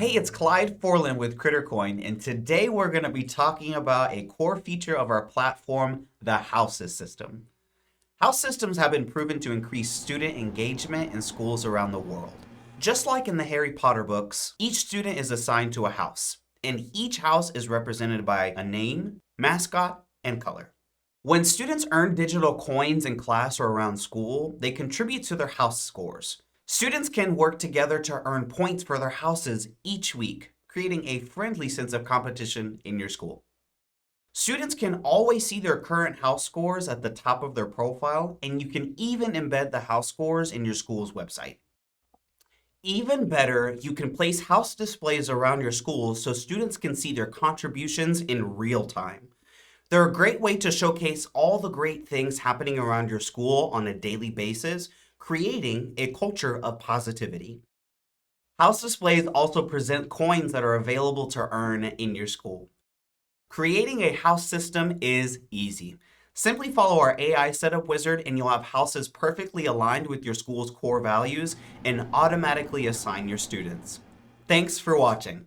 Hey, it's Clyde Forland with CritterCoin, and today we're going to be talking about a core feature of our platform, the Houses system. House systems have been proven to increase student engagement in schools around the world. Just like in the Harry Potter books, each student is assigned to a house, and each house is represented by a name, mascot, and color. When students earn digital coins in class or around school, they contribute to their house scores. Students can work together to earn points for their houses each week, creating a friendly sense of competition in your school. Students can always see their current house scores at the top of their profile, and you can even embed the house scores in your school's website. Even better, you can place house displays around your school so students can see their contributions in real time. They're a great way to showcase all the great things happening around your school on a daily basis, creating a culture of positivity. House displays also present coins that are available to earn in your school. Creating a house system is easy. Simply follow our AI setup wizard and you'll have houses perfectly aligned with your school's core values and automatically assign your students. Thanks for watching.